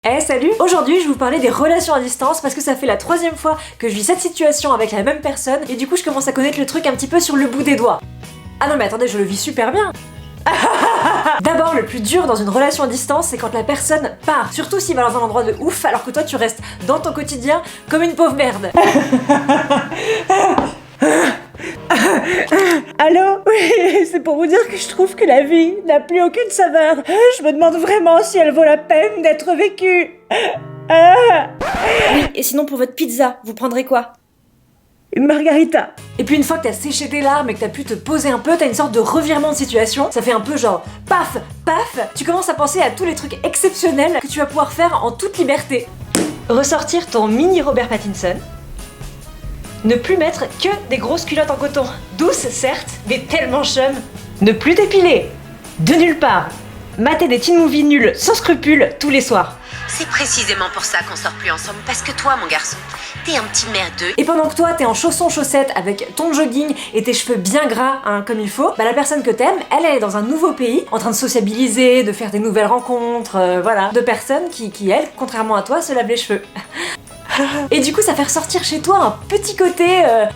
Salut! Aujourd'hui je vais vous parler des relations à distance parce que ça fait la 3e fois que je vis cette situation avec la même personne et du coup je commence à connaître le truc un petit peu sur le bout des doigts. Ah non mais attendez, je le vis super bien! D'abord, le plus dur dans une relation à distance, c'est quand la personne part. Surtout s'il va dans un endroit de ouf alors que toi tu restes dans ton quotidien comme une pauvre merde. Allô? Oui, c'est pour vous dire que je trouve que la vie n'a plus aucune saveur. Je me demande vraiment si elle vaut la peine d'être vécue. Oui, et sinon pour votre pizza, vous prendrez quoi? Une margarita. Et puis une fois que t'as séché tes larmes et que t'as pu te poser un peu, t'as une sorte de revirement de situation. Ça fait un peu genre paf, paf. Tu commences à penser à tous les trucs exceptionnels que tu vas pouvoir faire en toute liberté. Ressortir ton mini Robert Pattinson. Ne plus mettre que des grosses culottes en coton. Douces, certes, mais tellement chum. Ne plus t'épiler. De nulle part. Mater des teen movies nuls, sans scrupules, tous les soirs. C'est précisément pour ça qu'on sort plus ensemble, parce que toi, mon garçon, t'es un petit merdeux. Et pendant que toi, t'es en chaussons-chaussettes avec ton jogging et tes cheveux bien gras, hein, comme il faut, bah la personne que t'aimes, elle est dans un nouveau pays, en train de sociabiliser, de faire des nouvelles rencontres, voilà. De personnes qui, elles, contrairement à toi, se lavent les cheveux. Et du coup ça fait ressortir chez toi un petit côté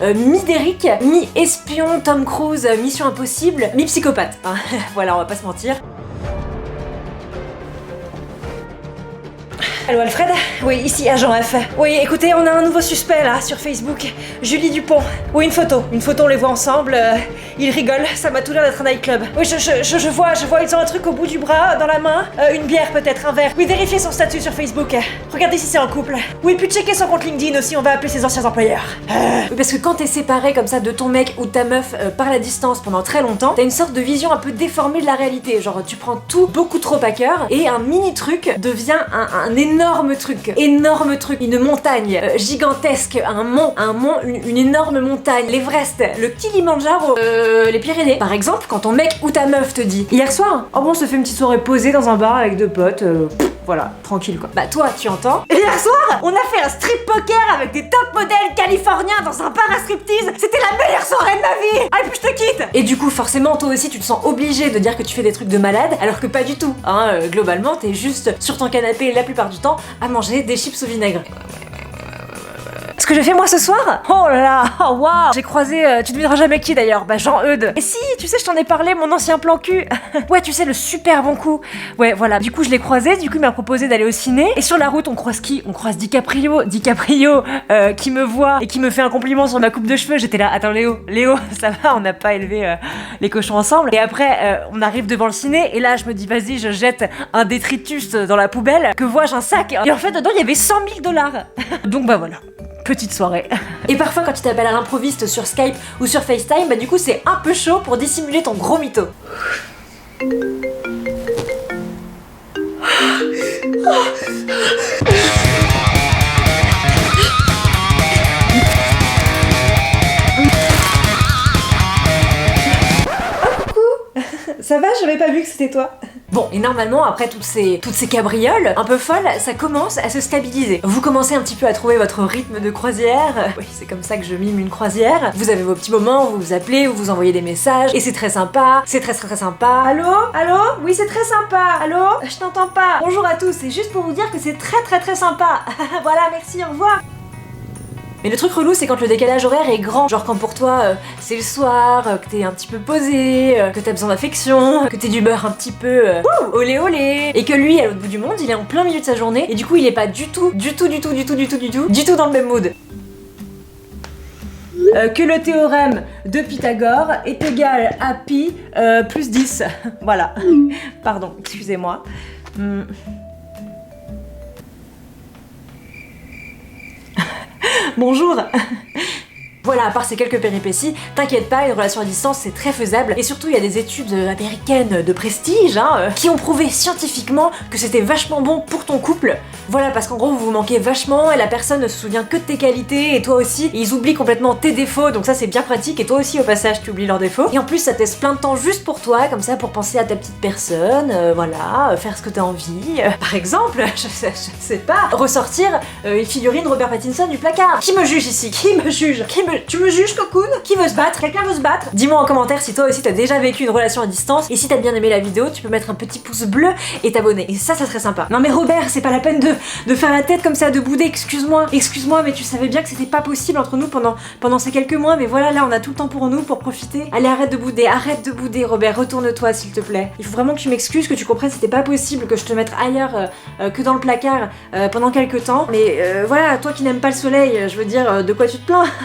mi-Derrick, mi-espion, Tom Cruise, Mission Impossible, mi-psychopathe. Hein. Voilà, on va pas se mentir. Allô Alfred? Oui, ici agent F. Oui, écoutez, on a un nouveau suspect là sur Facebook. Julie Dupont. Oui, une photo, on les voit ensemble. Ils rigolent, ça m'a tout l'air d'être un nightclub. Oui, je vois, ils ont un truc au bout du bras, dans la main. Une bière peut-être, un verre. Oui, vérifiez son statut sur Facebook. Regardez si c'est en couple. Oui, puis checker son compte LinkedIn aussi, on va appeler ses anciens employeurs. Oui, parce que quand t'es séparé comme ça de ton mec ou de ta meuf par la distance pendant très longtemps, t'as une sorte de vision un peu déformée de la réalité. Genre tu prends tout beaucoup trop à cœur et un mini truc devient un énorme truc, une montagne gigantesque, un mont, une énorme montagne, l'Everest, le Kilimandjaro, les Pyrénées. Par exemple, quand ton mec ou ta meuf te dit hier soir, oh bon, on se fait une petite soirée posée dans un bar avec deux potes, voilà, tranquille quoi. Bah toi, tu entends? Hier soir, on a fait un strip poker avec des top modèles californiens dans un bar à striptease. C'était la meilleure soirée de ma vie. Allez, puis je te quitte. Et du coup, forcément, toi aussi, tu te sens obligé de dire que tu fais des trucs de malade, alors que pas du tout. Hein, globalement, t'es juste sur ton canapé la plupart du temps à manger des chips au vinaigre. Ce que j'ai fait moi ce soir? Oh là là, oh waouh! J'ai croisé, tu ne devineras jamais qui d'ailleurs, bah Jean-Eudes. Et si, tu sais, je t'en ai parlé, mon ancien plan cul. Ouais, tu sais, le super bon coup. Ouais, voilà, du coup je l'ai croisé, du coup il m'a proposé d'aller au ciné. Et sur la route, on croise qui? On croise DiCaprio qui me voit et qui me fait un compliment sur ma coupe de cheveux. J'étais là, attends Léo, ça va, on n'a pas élevé les cochons ensemble. Et après, on arrive devant le ciné, et là je me dis, vas-y, je jette un détritus dans la poubelle, que vois-je un sac. Et en fait, dedans, il y avait 100 000 $. Donc bah voilà. Petite soirée. Et parfois quand tu t'appelles à l'improviste sur Skype ou sur FaceTime, bah du coup c'est un peu chaud pour dissimuler ton gros mytho. Ça va, j'avais pas vu que c'était toi. Bon, et normalement, après toutes ces cabrioles un peu folles, ça commence à se stabiliser. Vous commencez un petit peu à trouver votre rythme de croisière. Oui, c'est comme ça que je mime une croisière. Vous avez vos petits moments où vous vous appelez, où vous envoyez des messages, et c'est très sympa, c'est très sympa. Allô? Oui, c'est très sympa. Allô? Je t'entends pas. Bonjour à tous, c'est juste pour vous dire que c'est très sympa. Voilà, merci, au revoir. Mais le truc relou, c'est quand le décalage horaire est grand. Genre quand pour toi, c'est le soir, que t'es un petit peu posé, que t'as besoin d'affection, que t'es d'humeur un petit peu olé olé. Et que lui, à l'autre bout du monde, il est en plein milieu de sa journée. Et du coup, il est pas du tout dans le même mood. Que le théorème de Pythagore est égal à pi plus 10. Voilà. Pardon, excusez-moi. Bonjour. Voilà, à part ces quelques péripéties, t'inquiète pas, une relation à distance c'est très faisable. Et surtout, il y a des études américaines de prestige qui ont prouvé scientifiquement que c'était vachement bon pour ton couple. Voilà, parce qu'en gros, vous vous manquez vachement et la personne ne se souvient que de tes qualités et toi aussi. Et ils oublient complètement tes défauts, donc ça c'est bien pratique. Et toi aussi, au passage, tu oublies leurs défauts. Et en plus, ça te laisse plein de temps juste pour toi, comme ça, pour penser à ta petite personne, voilà, faire ce que t'as envie. Par exemple, je sais pas, ressortir une figurine Robert Pattinson du placard. Qui me juge ici? Qui me juge? Tu me juges, cocoon? Qui veut se battre? Quelqu'un veut se battre? Dis-moi en commentaire si toi aussi t'as déjà vécu une relation à distance, et si t'as bien aimé la vidéo, tu peux mettre un petit pouce bleu et t'abonner. Et ça serait sympa. Non mais Robert, c'est pas la peine de de faire la tête comme ça, de bouder. Excuse-moi, mais tu savais bien que c'était pas possible entre nous pendant ces quelques mois, mais voilà, là on a tout le temps pour nous, pour profiter. Allez, arrête de bouder, Robert, retourne-toi s'il te plaît. Il faut vraiment que tu m'excuses, que tu comprennes, c'était pas possible que je te mette ailleurs que dans le placard pendant quelques temps. Mais voilà, toi qui n'aimes pas le soleil, je veux dire, de quoi tu te plains?